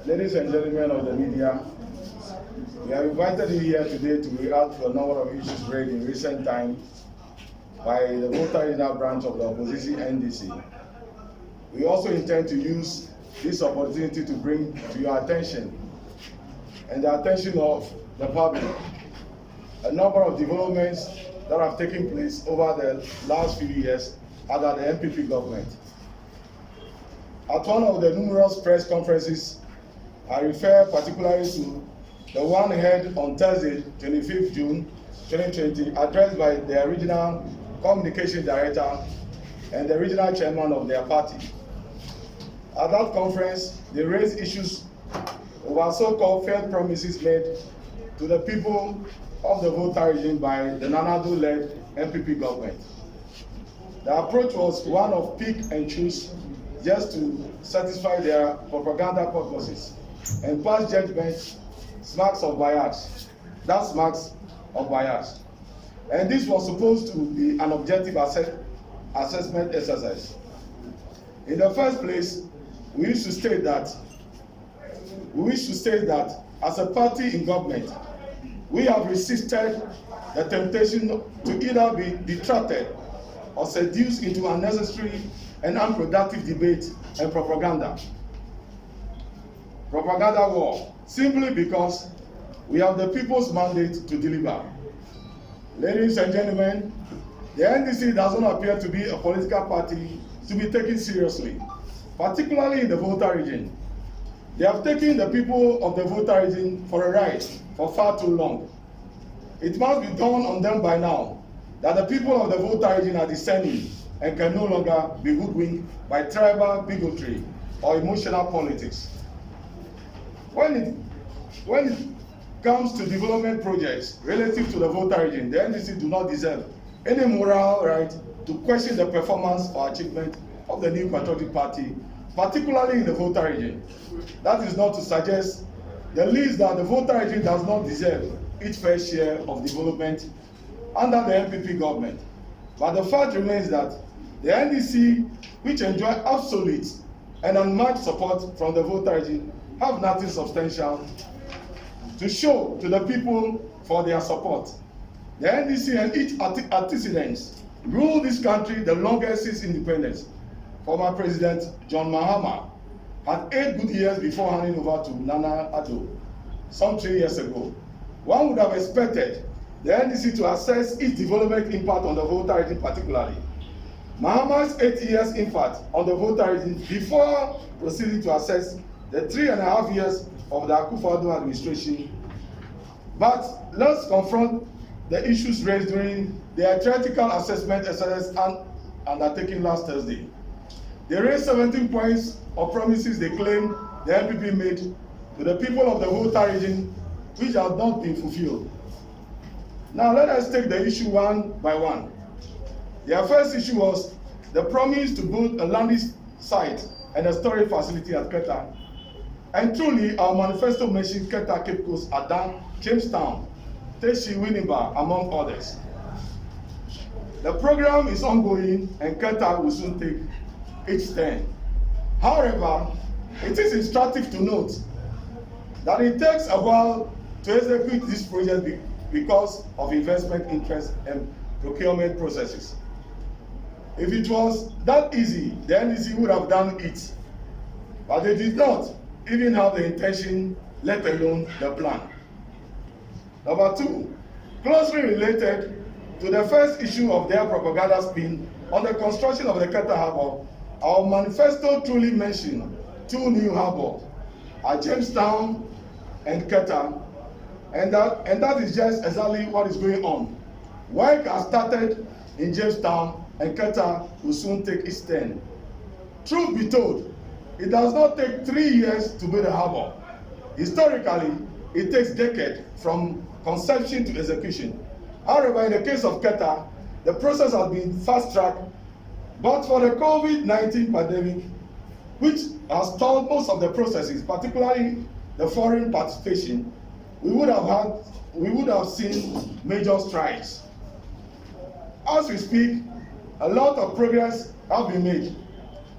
Ladies and gentlemen of the media, we have invited you here today to react to a number of issues raised in recent times by the Volta Regional branch of the opposition NDC. We also intend to use this opportunity to bring to your attention and the attention of the public a number of developments that have taken place over the last few years under the MPP government. At one of the numerous press conferences, I refer particularly to the one held on Thursday, 25th June 2020, addressed by the regional communication director and the regional chairman of their party. At that conference, they raised issues over so-called failed promises made to the people of the Volta region by the Nanado-led MPP government. The approach was one of pick and choose, just to satisfy their propaganda purposes and pass judgments, marks of bias. That's marks of bias. And this was supposed to be an objective assessment exercise. In the first place, we wish to state that as a party in government, we have resisted the temptation to either be detracted or seduced into unnecessary and unproductive debate and propaganda war, simply because we have the people's mandate to deliver. Ladies and gentlemen, the NDC does not appear to be a political party to be taken seriously, particularly in the Volta region. They have taken the people of the Volta region for a ride for far too long. It must be dawned on them by now that the people of the Volta region are discerning and can no longer be hoodwinked by tribal bigotry or emotional politics. When it comes to development projects relative to the Volta region, the NDC do not deserve any moral right to question the performance or achievement of the new Patriotic Party, particularly in the Volta region. That is not to suggest the least that the Volta region does not deserve its fair share of development under the MPP government. But the fact remains that the NDC, which enjoy absolute and unmatched support from the Volta region, have nothing substantial to show to the people for their support. The NDC and its antecedents ruled this country the longest since independence. Former President John Mahama had 8 good years before handing over to Nana Addo some 3 years ago. One would have expected the NDC to assess its development impact on the Volta region particularly. Mahama's 8 years impact on the Volta region before proceeding to assess the 3.5 years of the Akufo-Addo administration. But let's confront the issues raised during the theoretical assessment exercise undertaken last Thursday. They raised 17 points of promises they claim the MPP made to the people of the Volta region, which have not been fulfilled. Now let us take the issue one by one. Their first issue was the promise to build a landing site and a storage facility at Keta. And truly, our manifesto mentioned Keta, Cape Coast, Adan, Jamestown, Teshi, Winneba, among others. The program is ongoing and Keta will soon take its turn. However, it is instructive to note that it takes a while to execute this project because of investment interest and procurement processes. If it was that easy, the NDC would have done it, but they did not even have the intention, let alone the plan. Number 2, closely related to the first issue of their propaganda spin on the construction of the Keta Harbour, our manifesto truly mentioned 2 new harbors at Jamestown and Keta, and that is just exactly what is going on. Work has started in Jamestown and Keta will soon take its turn. Truth be told, it does not take 3 years to build a harbor. Historically, it takes decades from conception to execution. However, in the case of Keta, the process has been fast-tracked, but for the COVID-19 pandemic, which has stalled most of the processes, particularly the foreign participation, we would have seen major strides. As we speak, a lot of progress has been made.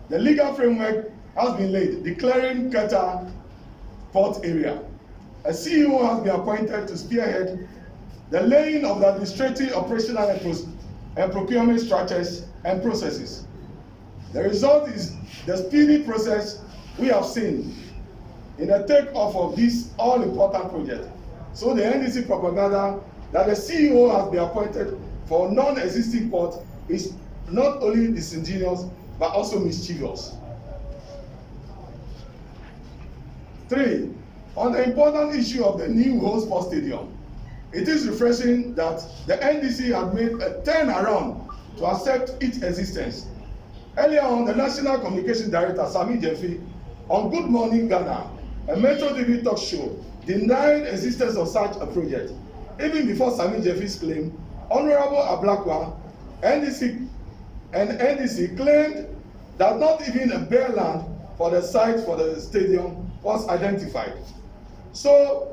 The legal framework has been laid, declaring Keta port area. A CEO has been appointed to spearhead the laying of the administrative, operational, and procurement structures and processes. The result is the speedy process we have seen in the takeoff of this all-important project. So the NDC propaganda that the CEO has been appointed for non-existing port is not only disingenuous, but also mischievous. 3. On the important issue of the new host sport stadium, it is refreshing that the NDC had made a turnaround to accept its existence. Earlier on, the National Communication Director, Sami Jeffy, on Good Morning Ghana, a Metro TV talk show, denied existence of such a project. Even before Sami Jeffy's claim, Honorable Ablakwa, NDC claimed that not even a bare land for the site for the stadium was identified. So,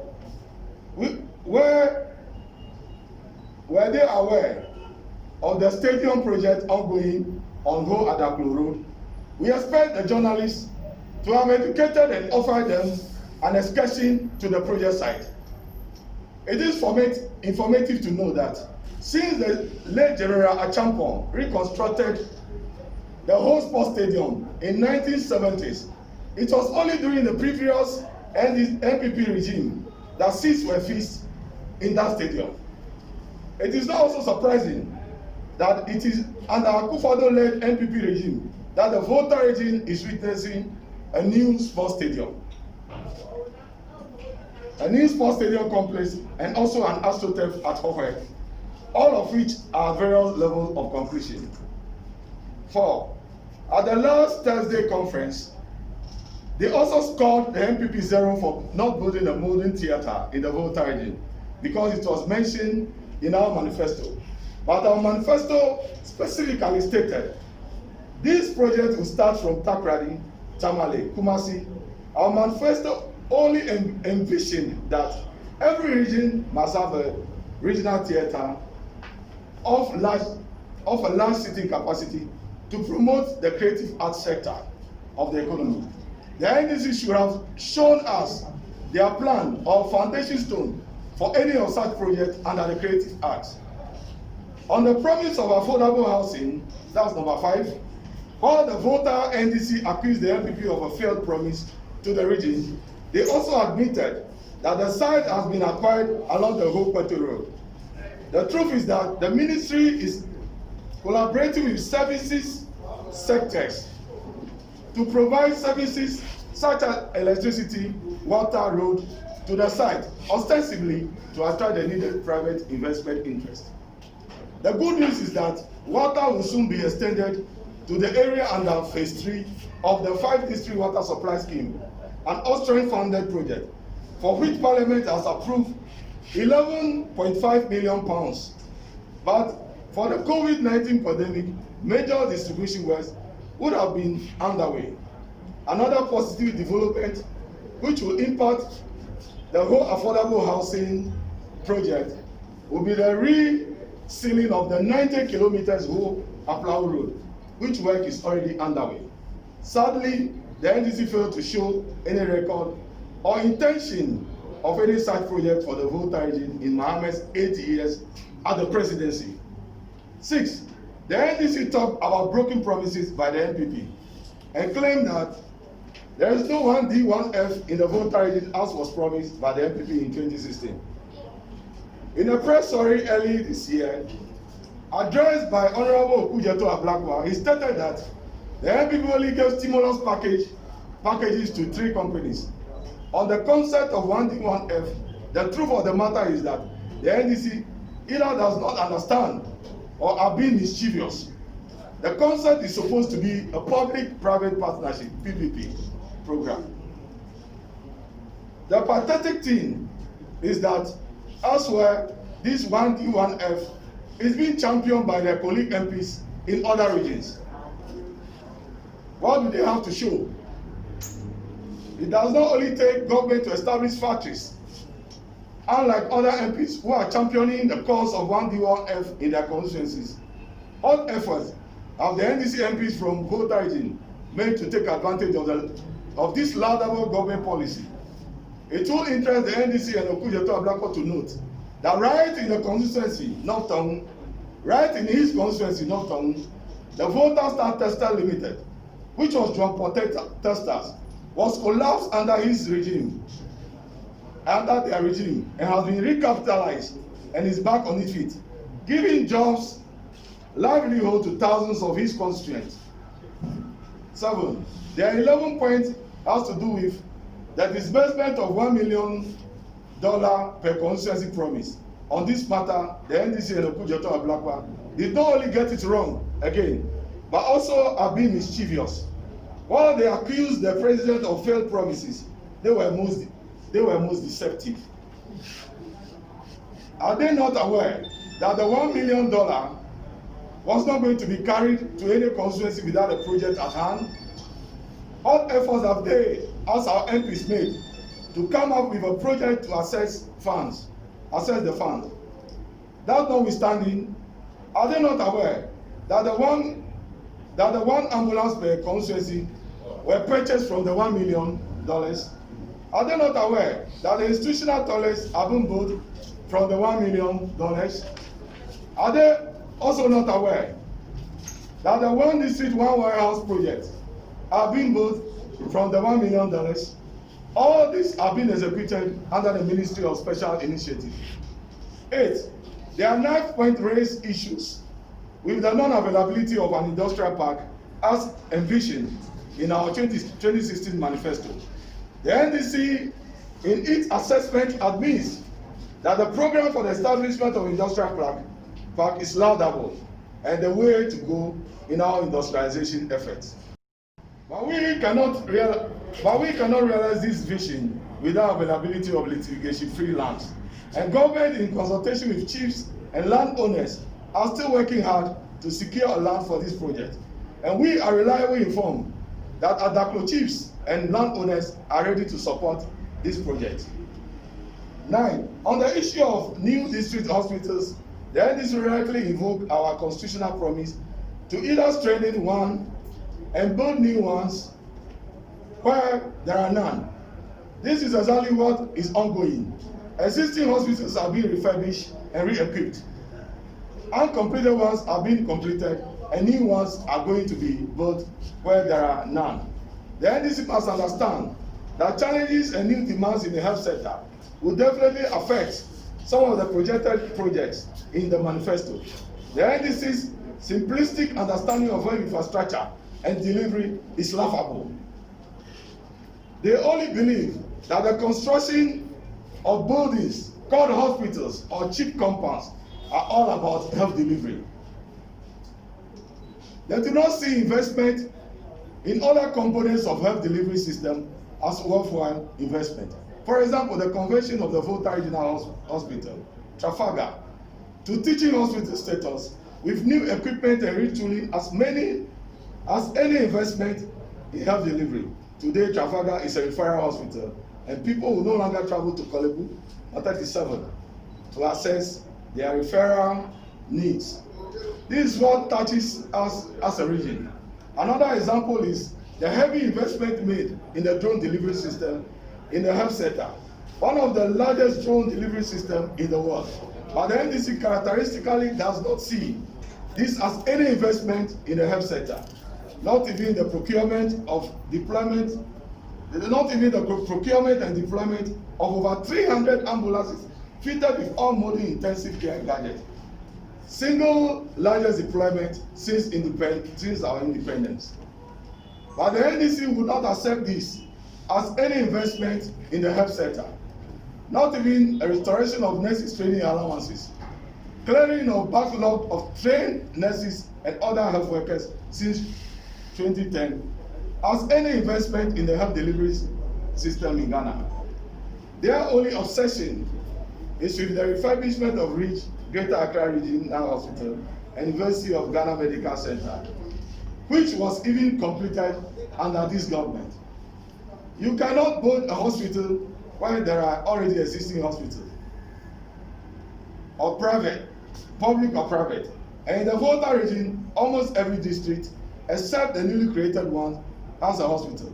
were they aware of the stadium project ongoing on Ho Adaklo Road? We expect the journalists to have educated and offered them an excursion to the project site. It is informative to know that since the late General Achampong reconstructed the whole sports stadium in 1970s, it was only during the previous NPP regime that seats were fixed in that stadium. It is not also surprising that it is under Akufo-Addo-led NPP regime that the Volta region is witnessing a new sports stadium. A new sports stadium complex and also an astroturf at Hohe, all of which are various levels of completion. 4. At the last Thursday conference, they also scored the NPP zero for not building a modern theater in the Volta region because it was mentioned in our manifesto. But our manifesto specifically stated this project will start from Takrady, Tamale, Kumasi. Our manifesto only envisioned that every region must have a regional theater of a large seating capacity to promote the creative arts sector of the economy. The NDC should have shown us their plan or foundation stone for any of such projects under the creative arts. On the promise of affordable housing, that's number 5, while the Volta NDC accused the NPP of a failed promise to the region, they also admitted that the site has been acquired along the whole Puerto Road. The truth is that the ministry is collaborating with services sectors to provide services such as electricity, water, road to the site, ostensibly to attract the needed private investment interest. The good news is that water will soon be extended to the area under phase 3 of the 5 district water supply scheme, an Austrian-funded project for which Parliament has approved £11.5 million. But for the COVID-19 pandemic, major distribution works would have been underway. Another positive development which will impact the whole affordable housing project will be the re-sealing of the 90 kilometers whole Aplau Road, which work is already underway. Sadly, the NDC failed to show any record or intention of any such project for the Volta region in Mohammed's 8 years at the presidency. 6. The NDC talked about broken promises by the NPP and claimed that there is no 1D, 1F in the Volta region as was promised by the NPP in 2016. In a press story early this year, addressed by Honorable Okujeto Ablakwa, he stated that the NPP only gave stimulus packages to 3 companies. On the concept of 1D, 1F, the truth of the matter is that the NDC either does not understand or are being mischievous. The concept is supposed to be a public-private partnership, PPP, program. The pathetic thing is that elsewhere, this 1D, 1F is being championed by their colleague MPs in other regions. What do they have to show? It does not only take government to establish factories, unlike other MPs who are championing the cause of 1D, 1F in their constituencies. All efforts of the NDC MPs from Volta region made to take advantage of this laudable government policy. It will interest the NDC and Okujeto Ablakwa to note that right in the constituency, Northtown, right in his constituency, Northtown, the Volta Star Tester Limited, which was drug testers, was collapsed under his regime, under their regime, and has been recapitalized and is back on its feet, giving jobs, livelihood to thousands of his constituents. 7. Their 11 point has to do with the disbursement of $1 million per constituency promise. On this matter, the NDC and Okujeto Ablakwa did not only get it wrong again, but also are being mischievous. While they accused the president of failed promises, they were most deceptive. Are they not aware that the $1 million was not going to be carried to any constituency without a project at hand? What efforts have they, as our MPs, made to come up with a project to assess the funds? That notwithstanding, are they not aware that the one ambulance per constituency were purchased from the $1 million? Are they not aware that the institutional toilets have been built from the $1 million? Are they also not aware that the one district, one warehouse project are being built from the $1 million? All these are being executed under the Ministry of Special Initiative. 8. There are 9-point raised issues with the non-availability of an industrial park as envisioned in our 2016 manifesto. The NDC, in its assessment, admits that the program for the establishment of industrial park is laudable and the way to go in our industrialization efforts. But we cannot realize this vision without availability of litigation-free lands. And government, in consultation with chiefs and landowners, are still working hard to secure a land for this project. And we are reliably informed that Adaklo chiefs and landowners are ready to support this project. 9. On the issue of new district hospitals, the NDC rightly invoke our constitutional promise to either strengthen one and build new ones where there are none. This is exactly what is ongoing. Existing hospitals are being refurbished and re-equipped. Uncompleted ones are being completed, and new ones are going to be built where there are none. The NDC must understand that challenges and new demands in the health sector will definitely affect some of the projected projects in the manifesto. The NDC's simplistic understanding of health infrastructure and delivery is laughable. They only believe that the construction of buildings called hospitals or cheap compounds are all about health delivery. They do not see investment in other components of health delivery system as worthwhile investment. For example, the conversion of the Volta Regional Hospital, Trafalgar, to teaching hospital status with new equipment and retooling as any investment in health delivery. Today, Trafalgar is a referral hospital, and people will no longer travel to Kolebu or 37 to assess their referral needs. This is what touches us as a region. Another example is the heavy investment made in the drone delivery system in the health sector, one of the largest drone delivery systems in the world. But the NDC characteristically does not see this as any investment in the health sector, not even the procurement and deployment of over 300 ambulances fitted with all modern intensive care gadgets. Single largest deployment since our independence. But the NDC would not accept this as any investment in the health sector, not even a restoration of nurses training allowances, clearing of backlog of trained nurses and other health workers since 2010, as any investment in the health delivery system in Ghana. Their only obsession is with the refurbishment of Greater Accra Regional Hospital and University of Ghana Medical Center, which was even completed under this government. You cannot build a hospital where there are already existing hospitals, or private, public or private. And in the Volta region, almost every district, except the newly created one, has a hospital.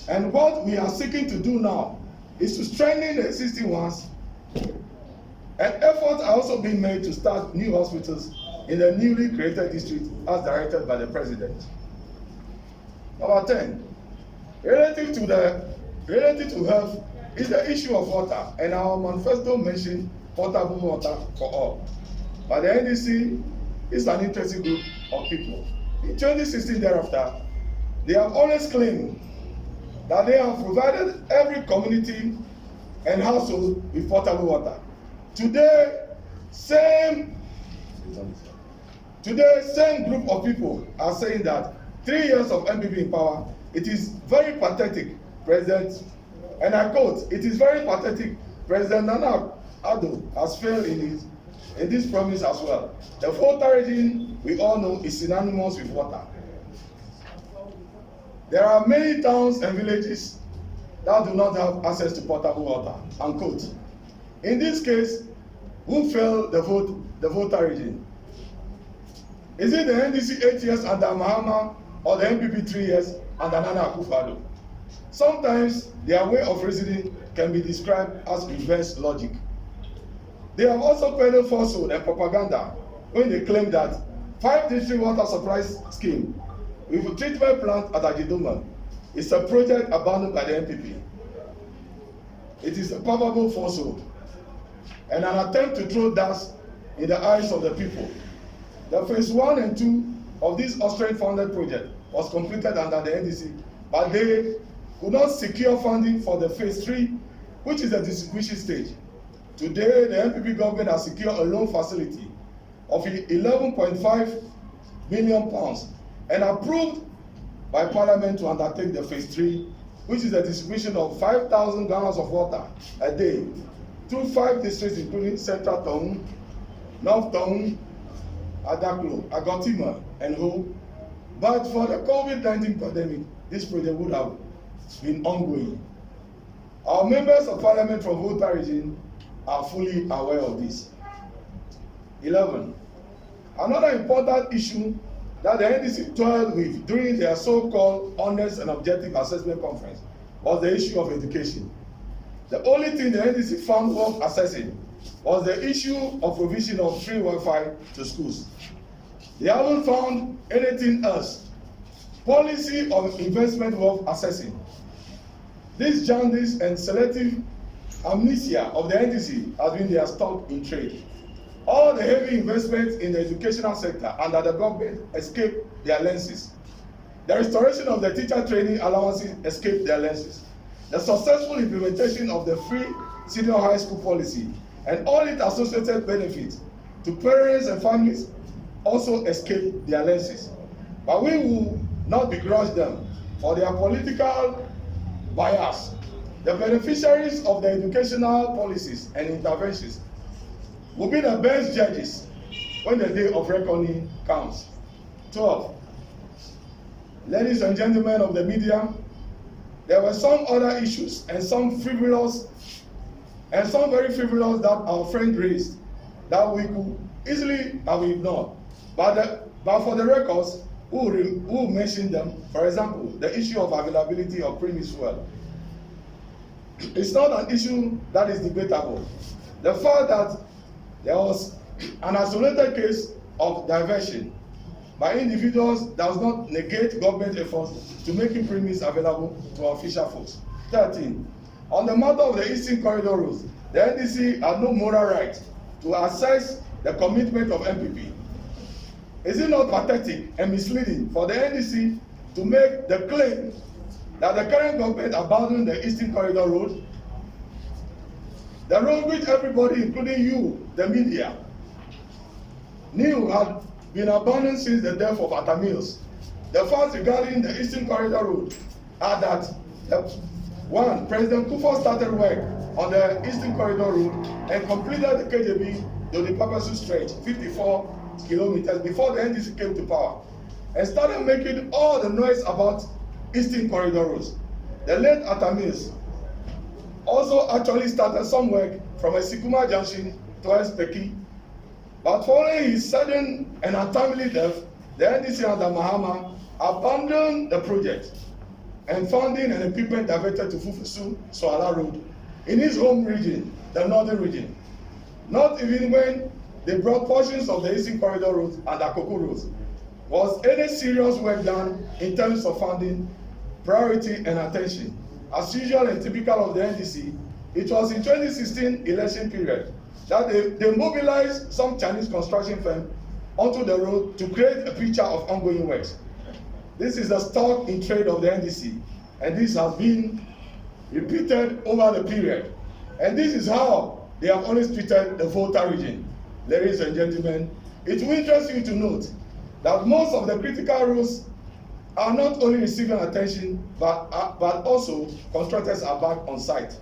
And what we are seeking to do now is to strengthen the existing ones, and efforts are also being made to start new hospitals in the newly created district as directed by the President. Number 10, relative to health is the issue of water, and our manifesto mentioned potable water for all. But the NDC is an interesting group of people. In 2016 thereafter, they have always claimed that they have provided every community and household with potable water. Today, same group of people are saying that 3 years of MPP in power, it is very pathetic, President, and I quote, it is very pathetic, President Nana Addo has failed in this promise as well. The Volta region, we all know, is synonymous with water. There are many towns and villages that do not have access to potable water, unquote. In this case, who failed the Volta region? Is it the NDC 8 years under Mahama or the MPP 3 years under Nana Akufo-Addo? Sometimes their way of reasoning can be described as reverse logic. They have also peddled falsehood and propaganda when they claim that 5 district water supply scheme with a treatment plant at Ajidoma is a project abandoned by the MPP. It is a palpable falsehood and an attempt to throw dust in the eyes of the people. The phase 1 and 2 of this Austrian-funded project was completed under the NDC, but they could not secure funding for the phase 3, which is the distribution stage. Today, the MPP government has secured a loan facility of £11.5 million and approved by Parliament to undertake the phase 3, which is the distribution of 5,000 gallons of water a day through 5 districts, including Central Town, North Town, Adaklo, Agotima, and Ho. But for the COVID-19 pandemic, this project would have been ongoing. Our members of Parliament from Volta region are fully aware of this. 11. Another important issue that the NDC toiled with during their so-called honest and objective assessment conference was the issue of education. The only thing the NDC found worth assessing was the issue of provision of free Wi-Fi to schools. They haven't found anything else. Policy of investment worth assessing. This jaundice and selective amnesia of the NDC has been their stock in trade. All the heavy investments in the educational sector under the government escaped their lenses. The restoration of the teacher training allowances escaped their lenses. The successful implementation of the free senior high school policy and all its associated benefits to parents and families also escaped their lenses. But we will not begrudge them for their political bias. The beneficiaries of the educational policies and interventions will be the best judges when the day of reckoning comes. 12. Ladies and gentlemen of the media, there were some other issues and some very frivolous that our friend raised that we could easily have ignored. But for the records, who mentioned them? For example, the issue of availability of premise fuel. It's not an issue that is debatable. The fact that there was an isolated case of diversion by individuals does not negate government efforts to making premise available to official folks. 13. On the matter of the Eastern Corridor routes, the NDC had no moral right to assess the commitment of MPP. Is it not pathetic and misleading for the NDC to make the claim that the current government abandoned the Eastern Corridor road? The road which everybody, including you, the media, knew had been abandoned since the death of Atta Mills. The facts regarding the Eastern Corridor road are that 1. President Kufuor started work on the Eastern Corridor road and completed the KJB to the Papasu stretch, 54 kilometers, before the NDC came to power, and started making all the noise about Eastern Corridor roads. The late Atta Mills also actually started some work from Esikuma Junction towards Peki, but following his sudden and untimely death, the NDC under Mahama abandoned the project and funding and equipment diverted to Fufusu Soala Road in his home region, the northern region. Not even when they brought portions of the Eastern Corridor roads and the Akoko roads was any serious work done in terms of funding, priority, and attention. As usual and typical of the NDC, it was in 2016 election period that they mobilized some Chinese construction firm onto the road to create a picture of ongoing works. This is the stock in trade of the NDC, and this has been repeated over the period. And this is how they have always treated the Volta region. Ladies and gentlemen, it will interest you to note that most of the critical roads are not only receiving attention, but also contractors are back on site.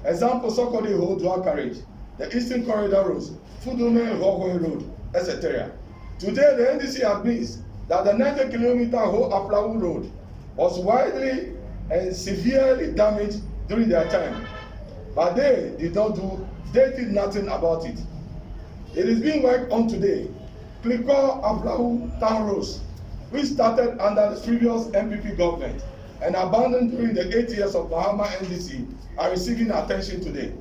Example, Sokode Ho Dual Carriage, the Eastern Corridor roads, Fudume Hohoi Road, etc. Today, the NDC admits that the 90-kilometer Ho Aplawu Road was widely and severely damaged during their time, but they did nothing about it. It is being worked on today. Kliko Aplawu Town Roads, which started under the previous MPP government and abandoned during the 8 years of Bahama NDC, are receiving attention today.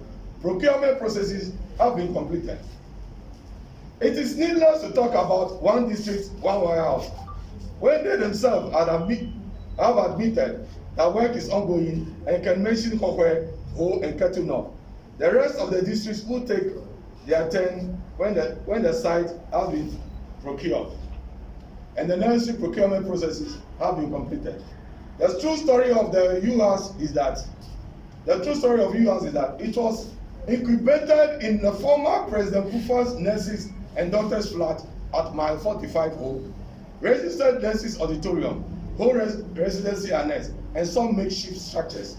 Procurement processes have been completed. It is needless to talk about one district, one warehouse, when they themselves have admitted that work is ongoing and can mention Hohwe, Ho, and Ketuno. The rest of the districts will take their turn when the site has been procured and the necessary procurement processes have been completed. The true story of the UHAS is that it was incubated in the former President Kufuor's nurses and doctors' flat at mile 45 Ho, registered nurses auditorium, Ho residency annex, and some makeshift structures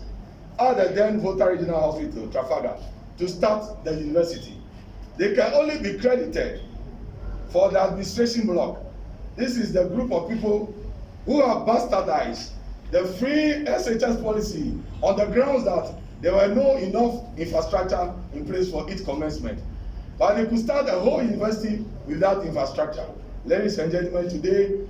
at the then Volta Regional Hospital, Trafalgar, to start the university. They can only be credited for the administration block. This is the group of people who have bastardized the free SHS policy on the grounds that there were no enough infrastructure in place for its commencement. But they could start a whole university without infrastructure. Ladies and gentlemen, today,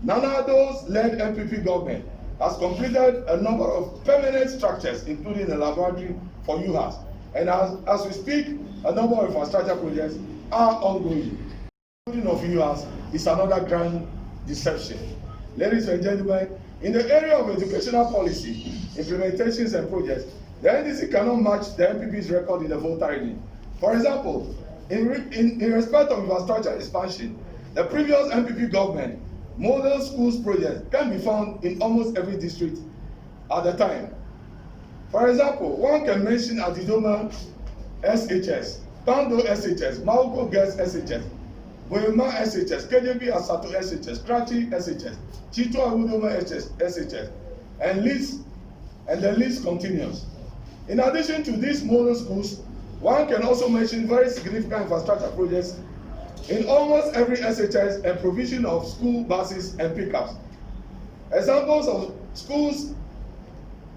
Nanado's led MPP government has completed a number of permanent structures, including a laboratory for UHAS. And as we speak, a number of infrastructure projects are ongoing. Including of UHAS is another grand deception. Ladies and gentlemen, in the area of educational policy, implementations and projects, the NDC cannot match the MPP's record in the Volta region. For example, in respect of infrastructure expansion, the previous MPP government model schools projects can be found in almost every district at the time. For example, one can mention Adidoma SHS, Pando SHS, Mauko Girls SHS, Boyema SHS, KJB Asato SHS, Krachi SHS, Chito Awudoma SHS, and the list continues. In addition to these model schools, one can also mention very significant infrastructure projects in almost every SHS and provision of school buses and pickups. Examples of schools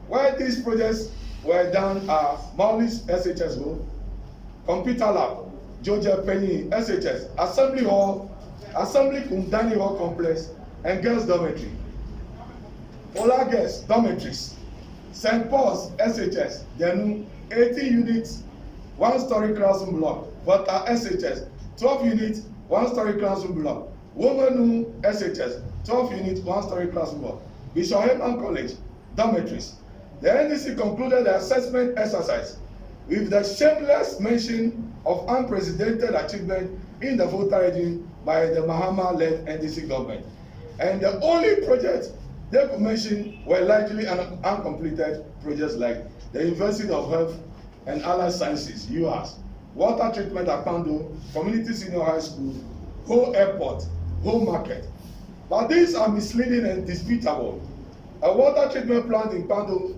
where these projects were done are Maulis SHS Road, Computer Lab, Georgia Penny SHS, Assembly Hall, Assembly Kundani Hall Complex, and Girls Dormitory. Polar Girls Dormitories, St. Paul's SHS, Denu, 80 units, 1-story classroom block. Volta SHS, 12 units, 1-story classroom block. Womanu SHS, 12 units, 1-story classroom block. Bishop Herman College, dormitories. The NDC concluded the assessment exercise with the shameless mention of unprecedented achievement in the Volta region by the Mahama-led NDC government. And the only projects they could mention were largely uncompleted projects like the University of Health and Allied Sciences, UHAS, water treatment at Pando, Community Senior High School, Ho Airport, Ho Market. But these are misleading and disputable. A water treatment plant in Pando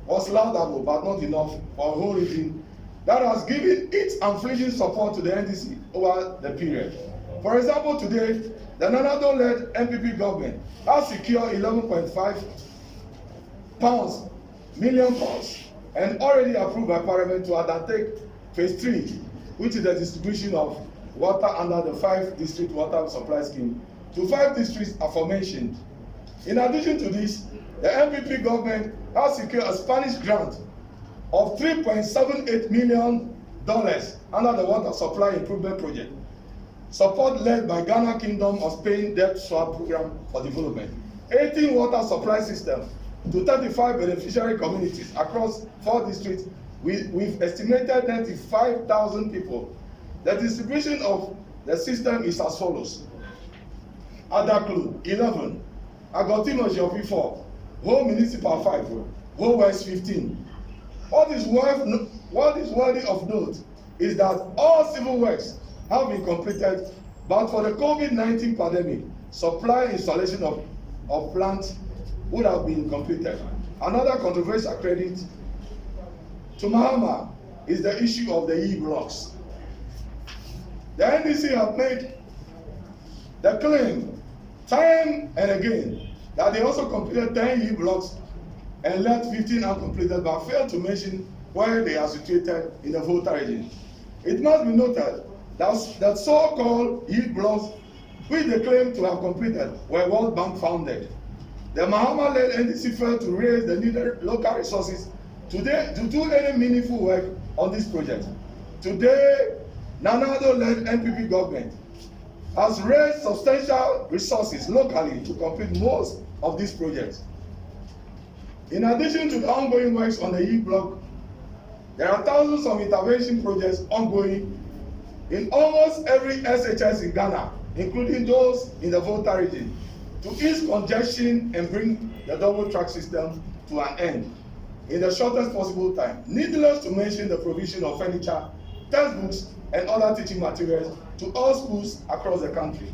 was laudable but not enough for a whole region that has given its unflinching support to the NDC over the period. For example, today, the Nanado-led MPP government has secured 11.5 million pounds and already approved by Parliament to undertake phase 3, which is the distribution of water under the 5-district water supply scheme to 5 districts aforementioned. In addition to this, the MPP government has secured a Spanish grant of $3.78 million under the water supply improvement project. Support led by Ghana Kingdom of Spain debt swap program for development. 18 water supply systems to 35 beneficiary communities across 4 districts with estimated 95,000 people. The distribution of the system is as follows. Adaklu 11, Agotino Jofi 4, Ho Municipal 5, Ho West 15. What is worthy of note is that all civil works have been completed, but for the COVID-19 pandemic, supply installation of plants would have been completed. Another controversial credit to Mahama is the issue of the E-blocks. The NDC have made the claim time and again that they also completed 10 E-blocks and left 15 uncompleted, but failed to mention where they are situated in the Volta region. It must be noted that so-called E-blocks, which they claim to have completed, were World Bank founded. The Mahama-led NDC failed to raise the needed local resources to do any meaningful work on this project. Today, Nanado-led NPP government has raised substantial resources locally to complete most of these projects. In addition to the ongoing works on the E-block, there are thousands of intervention projects ongoing in almost every SHS in Ghana, including those in the Volta region, to ease congestion and bring the double track system to an end in the shortest possible time. Needless to mention the provision of furniture, textbooks, and other teaching materials to all schools across the country.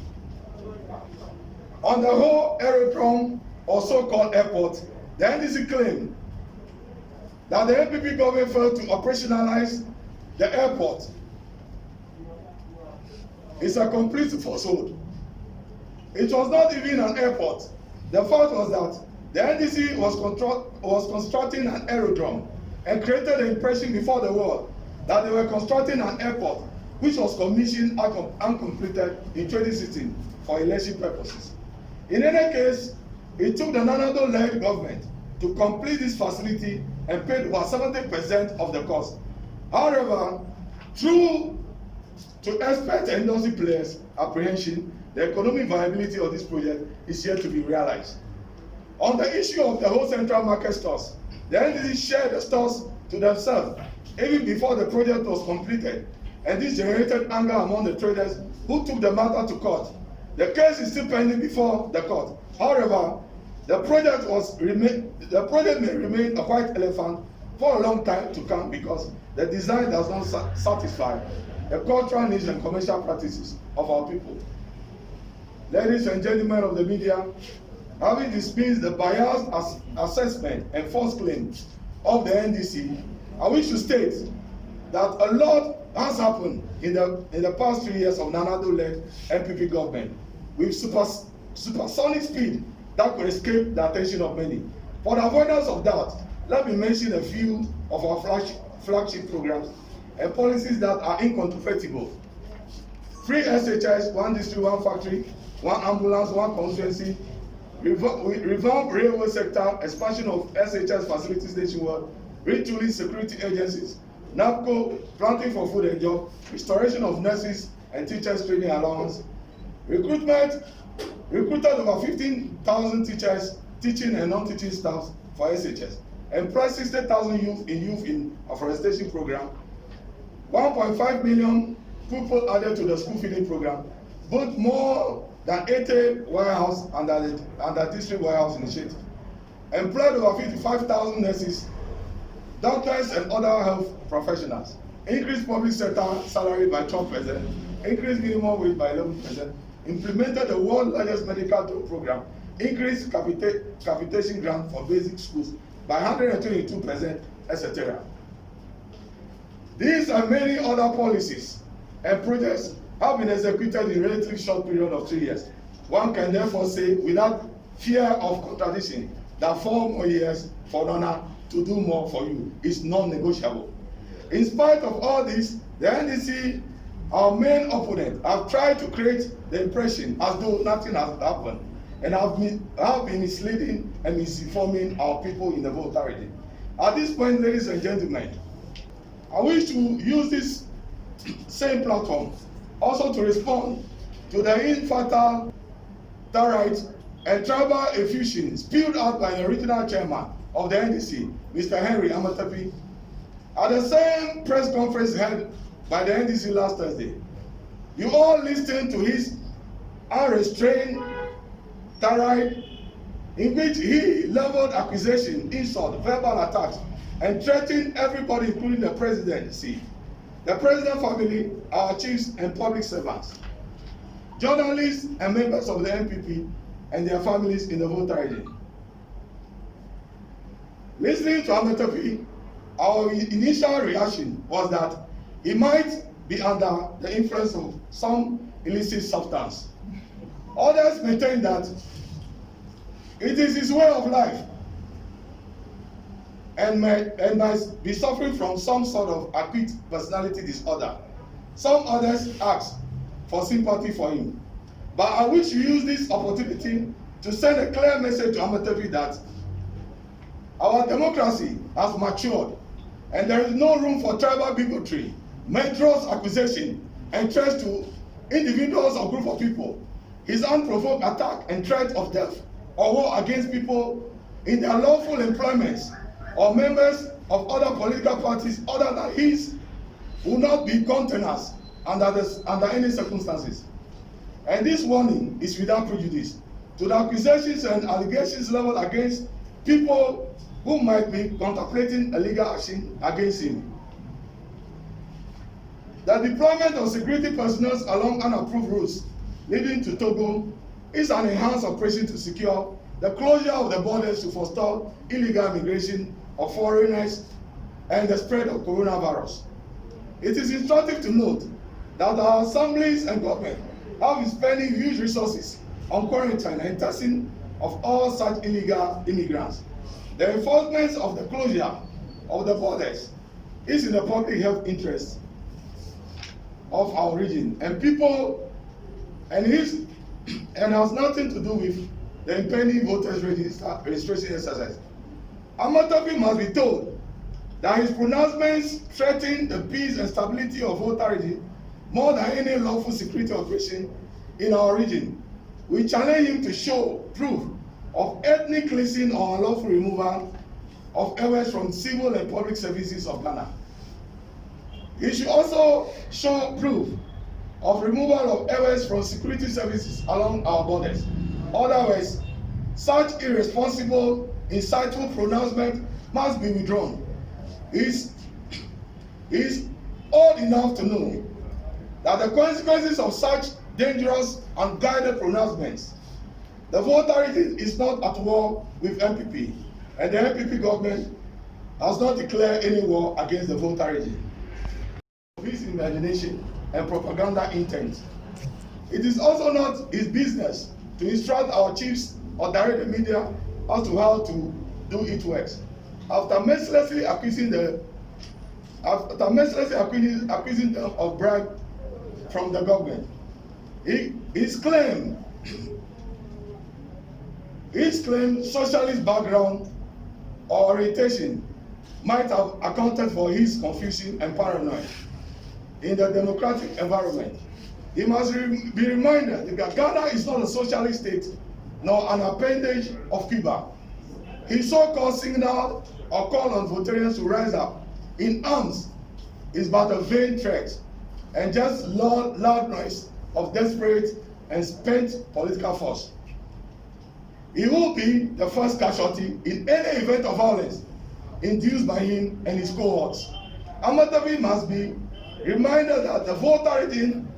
On the whole aerodrome, or so-called airport, the NDC claimed that the NPP government failed to operationalize the airport. It's a complete falsehood. It was not even an airport. The fact was that the NDC was constructing an aerodrome and created the impression before the world that they were constructing an airport which was commissioned uncompleted in 2016 for election purposes. In any case, it took the Nanado-led government to complete this facility and paid over 70% of the cost. However, true to expert and industry players' apprehension, the economic viability of this project is yet to be realized. On the issue of the whole central market stores, the NDC shared the stores to themselves even before the project was completed, and this generated anger among the traders who took the matter to court. The case is still pending before the court. However, the project may remain a white elephant for a long time to come because the design does not satisfy the cultural needs and commercial practices of our people. Ladies and gentlemen of the media, having dismissed the biased assessment and false claims of the NDC, I wish to state that a lot has happened in the past 3 years of Nanado-led NPP government with supersonic speed that could escape the attention of many. For the avoidance of doubt, let me mention a few of our flagship programs and policies that are incontrovertible. Free SHS, 1 district, 1 factory, 1 ambulance, 1 constituency, revamp railway sector, expansion of SHS facilities nationwide, retooling security agencies, NAPCO, planting for food and job, restoration of nurses and teachers training allowance, recruited over 15,000 teachers, teaching and non-teaching staffs for SHS, employed 60,000 youth in afforestation program, 1.5 million people added to the school feeding program, built more than 80 warehouse under district warehouse initiative, employed over 55,000 nurses, doctors and other health professionals, increased public sector salary by 12%, increased minimum wage by 11%, implemented the world's largest medical drug program, increased capitation grant for basic schools by 122%, etc. These and many other policies and projects have been executed in a relatively short period of 3 years. One can therefore say, without fear of contradiction, that 4 more years for Nana to do more for you is non-negotiable. In spite of all this, the NDC, our main opponent, have tried to create the impression as though nothing has happened and have been misleading and misinforming our people in the Volta region. At this point, ladies and gentlemen, I wish to use this same platform also to respond to the infertile, terrorite, and tribal effusion spewed out by the regional chairman of the NDC, Mr. Henry Amatapi, at the same press conference held by the NDC last Thursday. You all listened to his unrestrained tirade in which he leveled accusation, insult, verbal attacks, and threatened everybody, including the presidency, the president family, our chiefs and public servants, journalists and members of the MPP and their families in the Volta region. Listening to Amatapi, our initial reaction was that he might be under the influence of some illicit substance. Others maintain that it is his way of life and might be suffering from some sort of acute personality disorder. Some others ask for sympathy for him. But I wish to use this opportunity to send a clear message to Amatapi that our democracy has matured and there is no room for tribal bigotry, murderous accusation, and threats to individuals or group of people. His unprovoked attack and threat of death or war against people in their lawful employments or members of other political parties other than his will not be countenanced under any circumstances. And this warning is without prejudice to the accusations and allegations leveled against people who might be contemplating a legal action against him. The deployment of security personnel along unapproved routes leading to Togo is an enhanced operation to secure the closure of the borders to forestall illegal immigration of foreigners and the spread of coronavirus. It is instructive to note that our assemblies and government have been spending huge resources on quarantine and testing of all such illegal immigrants. The enforcement of the closure of the borders is in the public health interest of our region and people, and has nothing to do with the impending voters registration exercise. Amatapi must be told that his pronouncements threaten the peace and stability of Volta region more than any lawful security operation in our region. We challenge him to show proof of ethnic cleansing or unlawful removal of errors from civil and public services of Ghana. He should also show proof of removal of errors from security services along our borders. Otherwise, such irresponsible, insightful pronouncement must be withdrawn. He is old enough to know that the consequences of such dangerous, unguided pronouncements. The Volta region is not at war with MPP, and the MPP government has not declared any war against the Volta region. His imagination and propaganda intent. It is also not his business to instruct our chiefs or direct the media as to how to do its works. After mercilessly accusing them of bribe from the government, his claim socialist background or orientation might have accounted for his confusion and paranoia in the democratic environment. He must be reminded that Ghana is not a socialist state nor an appendage of Cuba. His so-called signal or call on Voltarians to rise up in arms is but a vain threat and just loud noise of desperate and spent political force. He will be the first casualty in any event of violence induced by him and his cohorts. Amatapi must be reminded that the Volta region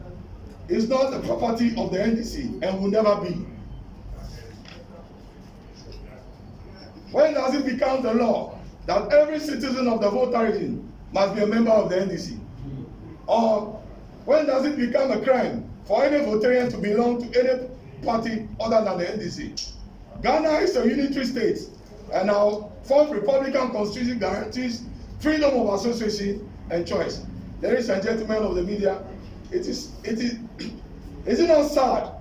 is not the property of the NDC and will never be. When does it become the law that every citizen of the Volta region must be a member of the NDC? Or when does it become a crime for any Voltarian to belong to any party other than the NDC? Ghana is a unitary state, and our fourth Republican Constitution guarantees freedom of association and choice. Ladies and gentlemen of the media, is it not sad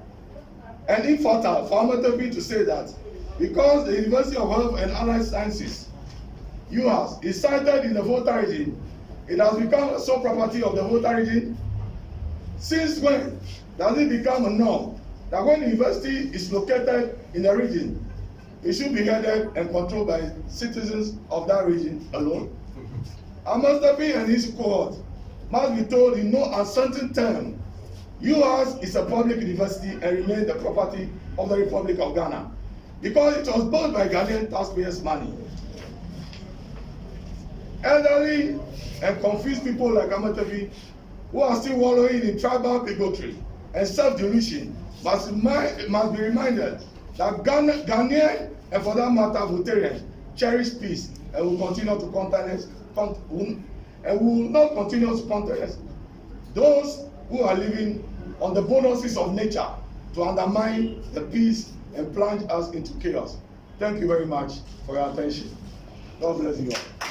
and infertile for Amatapi to say that because the University of Health and Allied Sciences UAS is sited in the Volta region. It has become a sole property of the Volta region. Since when does it become a norm that when the university is located in a region, it should be headed and controlled by citizens of that region alone? Amastapi and his cohort must be told in no uncertain term, UAS is a public university and remains the property of the Republic of Ghana because it was bought by Ghanaian taxpayers' money. Elderly and confused people like Amastapi, who are still wallowing in tribal bigotry and self-delusion, must be reminded that Ghanaian, and for that matter, Voltarians, cherish peace and will continue to contest, and will not continue to contest those who are living on the bonuses of nature to undermine the peace and plunge us into chaos. Thank you very much for your attention. God bless you all.